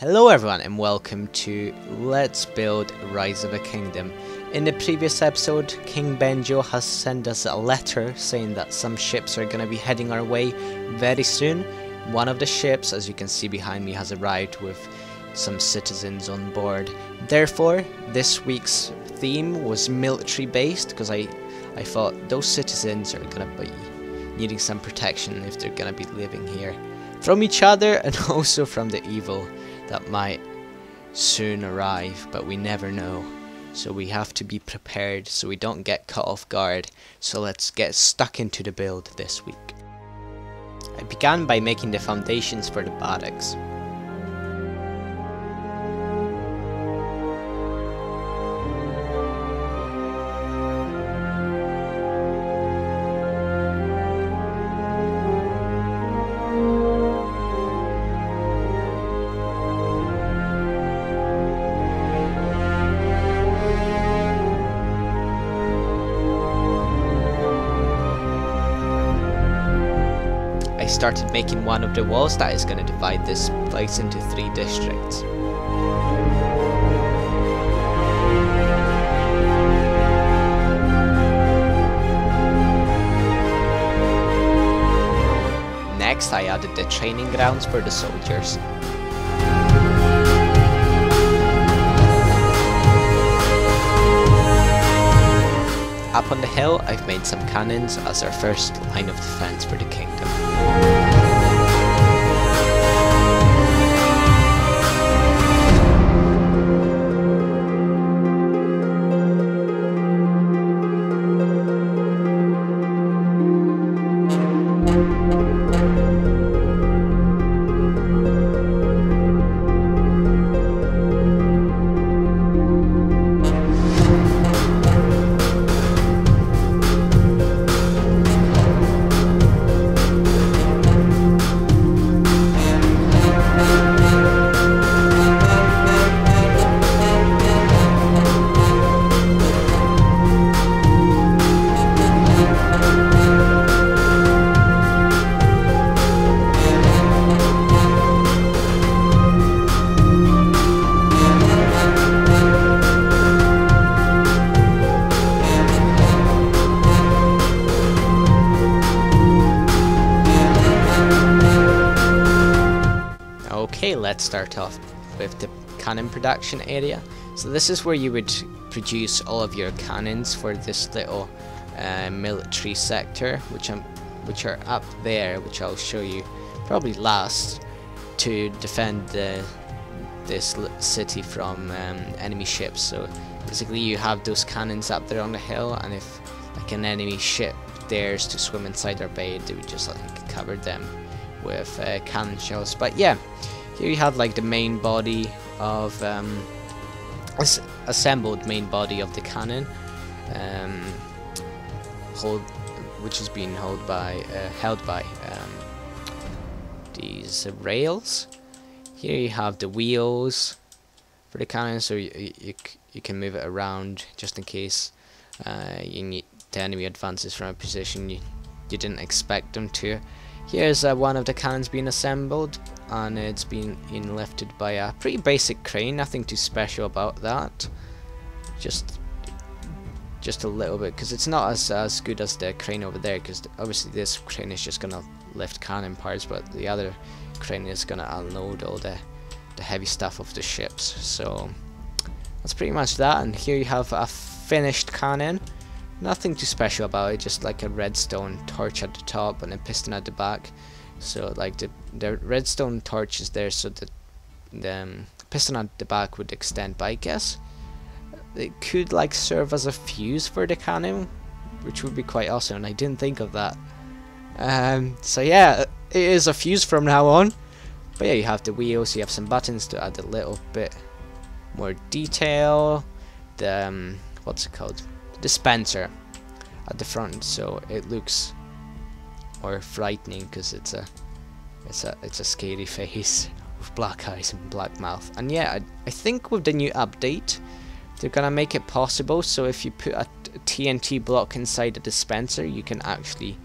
Hello everyone and welcome to Let's Build Rise of a Kingdom. In the previous episode, King Benjo has sent us a letter saying that some ships are going to be heading our way very soon. One of the ships, as you can see behind me, has arrived with some citizens on board. Therefore, this week's theme was military based because I thought those citizens are going to be needing some protection if they're going to be living here from each other and also from the evil that might soon arrive, but we never know. So we have to be prepared so we don't get caught off guard. So let's get stuck into the build this week. I began by making the foundations for the barracks. I started making one of the walls that is going to divide this place into 3 districts. Next, I added the training grounds for the soldiers. Up on the hill, I've made some cannons as our first line of defense for the kingdom. Okay, let's start off with the cannon production area. So this is where you would produce all of your cannons for this little military sector, which are up there, which I'll show you probably last, to defend this city from enemy ships. So basically you have those cannons up there on the hill, and if like an enemy ship dares to swim inside our bay, they would just like cover them with cannon shells. But yeah, here you have like the main body of assembled main body of the cannon, which is being held by these rails. Here you have the wheels for the cannon, so you can move it around just in case the enemy advances from a position you didn't expect them to. Here's one of the cannons being assembled, and it's being lifted by a pretty basic crane, nothing too special about that. Just a little bit, because it's not as good as the crane over there, because obviously this crane is just gonna lift cannon parts, but the other crane is gonna unload all the heavy stuff of the ships. So that's pretty much that. And here you have a finished cannon. Nothing too special about it, just like a redstone torch at the top and a piston at the back. So like the redstone torch is there so that the piston at the back would extend, but I guess it could like serve as a fuse for the cannon, which would be quite awesome, and I didn't think of that. So yeah, it is a fuse from now on. But yeah, you have the wheels, you have some buttons to add a little bit more detail. The what's it called? Dispenser at the front, so it looks more frightening because it's a scary face with black eyes and black mouth. And yeah, I think with the new update they're gonna make it possible, so if you put a TNT block inside the dispenser you can actually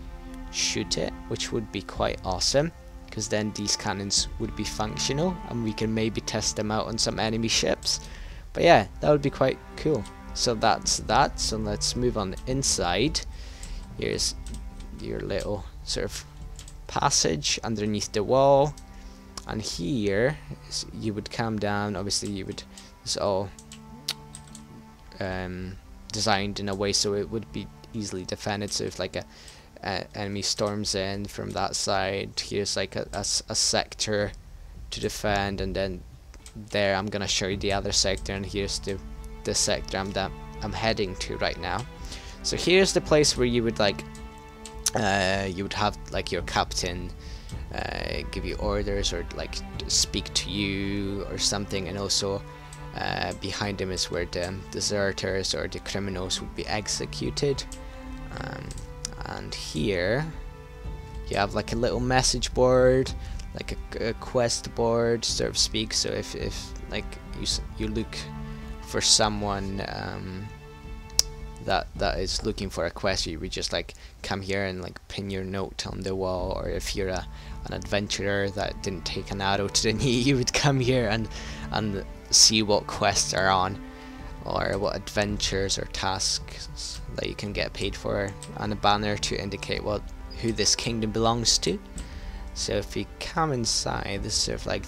shoot it, which would be quite awesome. because then these cannons would be functional and we can maybe test them out on some enemy ships. But yeah, that would be quite cool. So that's that. So let's move on inside. Here's your little sort of passage underneath the wall, and here you would come down. Obviously you would, it's all designed in a way so it would be easily defended. So if like a enemy storms in from that side, here's like a sector to defend, and then there I'm gonna show you the other sector, and here's the sector I'm heading to right now. So here's the place where you would like you would have like your captain give you orders or like speak to you or something, and also behind him is where the deserters or the criminals would be executed. And here you have like a little message board, like a quest board, so to speak. So if like you look for someone that is looking for a quest, you would just like come here and like pin your note on the wall. Or if you're an adventurer that didn't take an arrow to the knee, you would come here and see what quests are on, or what adventures or tasks that you can get paid for, and a banner to indicate who this kingdom belongs to. So if you come inside, this is sort of like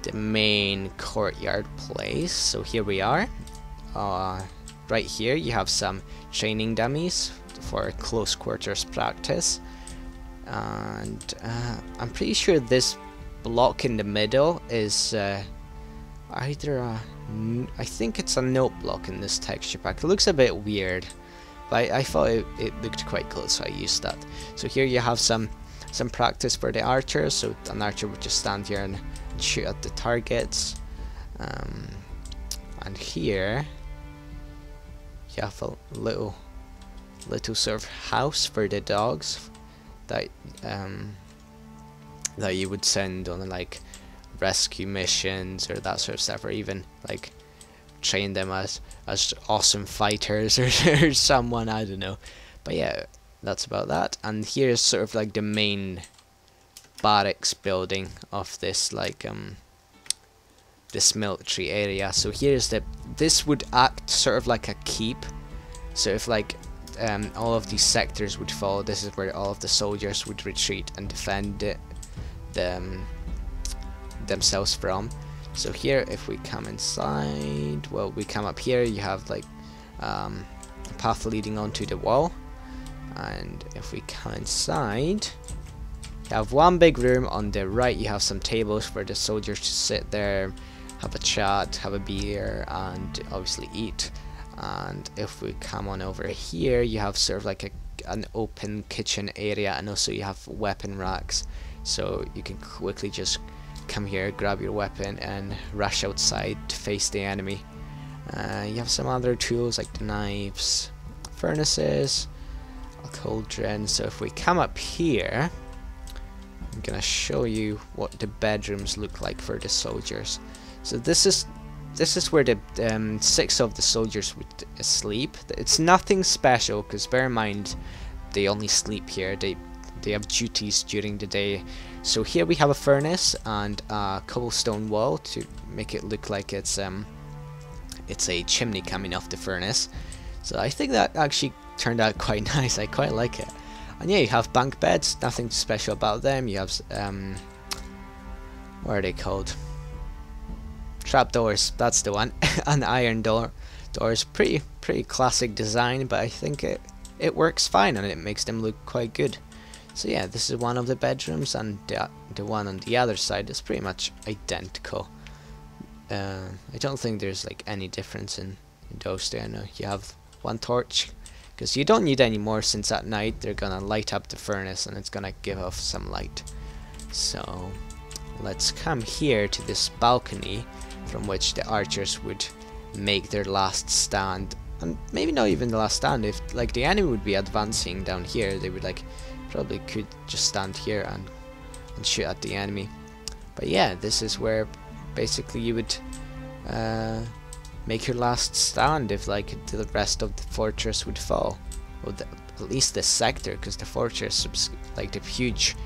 the main courtyard place. So here we are. Right here you have some training dummies for close quarters practice, and I'm pretty sure this block in the middle is either I think it's a note block in this texture pack. It looks a bit weird, but I thought it looked quite cool, so I used that. So here you have some practice for the archers. So an archer would just stand here and shoot at the targets, and here you have a little sort of house for the dogs that that you would send on like rescue missions or that sort of stuff, or even like train them as awesome fighters or someone, I don't know. But yeah, that's about that. And here's sort of like the main barracks building of this like this military area. So here's this would act sort of like a keep. So if like all of these sectors would fall, this is where all of the soldiers would retreat and defend themselves from. So here if we come inside, well, we come up here, you have like a path leading onto the wall, and if we come inside, you have one big room. On the right you have some tables for the soldiers to sit there, have a chat, have a beer, and obviously eat. And if we come on over here, you have sort of like an open kitchen area, and also you have weapon racks, so you can quickly just come here, grab your weapon, and rush outside to face the enemy. You have some other tools like the knives, furnaces, a cauldron. So if we come up here, I'm gonna show you what the bedrooms look like for the soldiers. So this is where the 6 of the soldiers would sleep. It's nothing special, because bear in mind they only sleep here. They have duties during the day. So here we have a furnace and a cobblestone wall to make it look like it's a chimney coming off the furnace. So I think that actually turned out quite nice. I quite like it. And yeah, you have bunk beds. Nothing special about them. You have what are they called? Trapdoors. That's the one. An iron doors. Pretty classic design, but I think it works fine and it makes them look quite good. So yeah, this is one of the bedrooms, and the one on the other side is pretty much identical. I don't think there's like any difference in those there. No, you have one torch, because you don't need any more, since at night they're gonna light up the furnace and it's gonna give off some light. So let's come here to this balcony from which the archers would make their last stand. And maybe not even the last stand. If like the enemy would be advancing down here, they would like probably could just stand here and shoot at the enemy. But yeah, this is where basically you would make your last stand if like the rest of the fortress would fall, or at least this sector, because the fortress, like the huge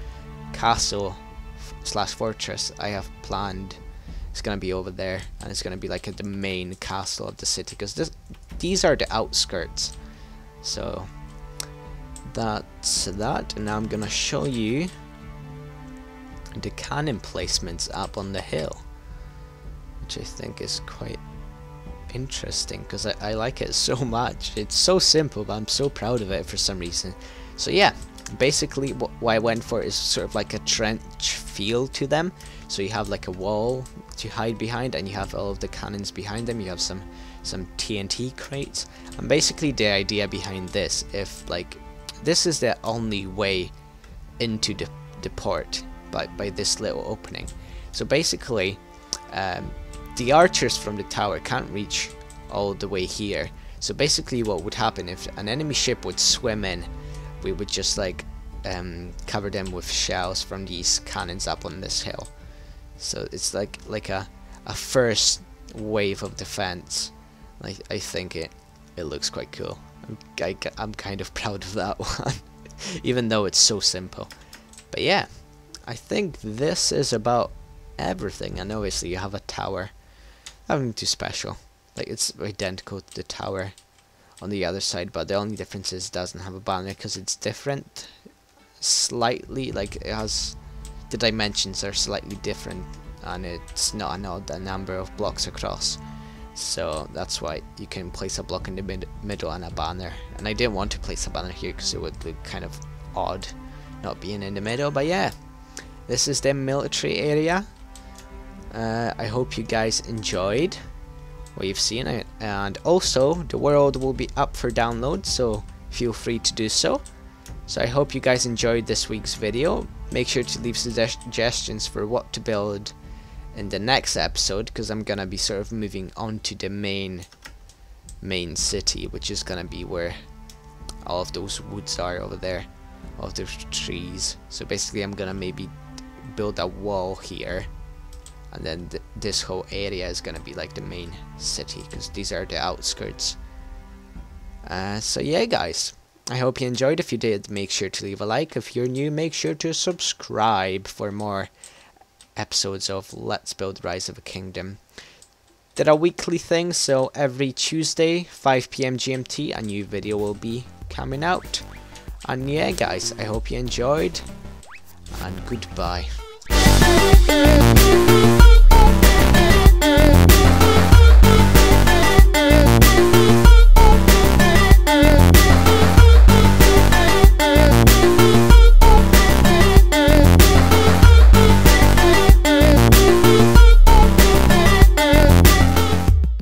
castle slash fortress I have planned is gonna be over there, and it's gonna be like the main castle of the city, because these are the outskirts. So that's that, and now I'm gonna show you the cannon placements up on the hill, which I think is quite interesting because I like it so much. It's so simple, but I'm so proud of it for some reason. So yeah, basically what I went for is sort of like a trench feel to them. So you have like a wall to hide behind, and you have all of the cannons behind them. You have some TNT crates, and basically the idea behind this, if like this is the only way into the port by this little opening. So basically the archers from the tower can't reach all the way here. So basically what would happen if an enemy ship would swim in, we would just like cover them with shells from these cannons up on this hill. So it's like a first wave of defense. I think it looks quite cool. I'm kind of proud of that one, even though it's so simple. But yeah, I think this is about everything. And obviously you have a tower. Nothing too special. Like, it's identical to the tower on the other side, but the only difference is it doesn't have a banner because it's different slightly. Like, it has, the dimensions are slightly different, and it's not an odd number of blocks across. So that's why you can place a block in the middle and a banner. And I didn't want to place a banner here because it would look kind of odd not being in the middle. But yeah, this is the military area. I hope you guys enjoyed what you've seen, and also the world will be up for download, so feel free to do so. So I hope you guys enjoyed this week's video. Make sure to leave suggestions for what to build in the next episode, because I'm gonna be sort of moving on to the main city, which is gonna be where all of those woods are over there, all of those trees. So basically I'm gonna maybe build a wall here, and then this whole area is gonna be like the main city, because these are the outskirts. So yeah guys, I hope you enjoyed. If you did, make sure to leave a like. If you're new, make sure to subscribe for more episodes of Let's Build Rise of a Kingdom. They're a weekly thing, so every Tuesday 5 PM GMT a new video will be coming out. And yeah guys, I hope you enjoyed, and goodbye.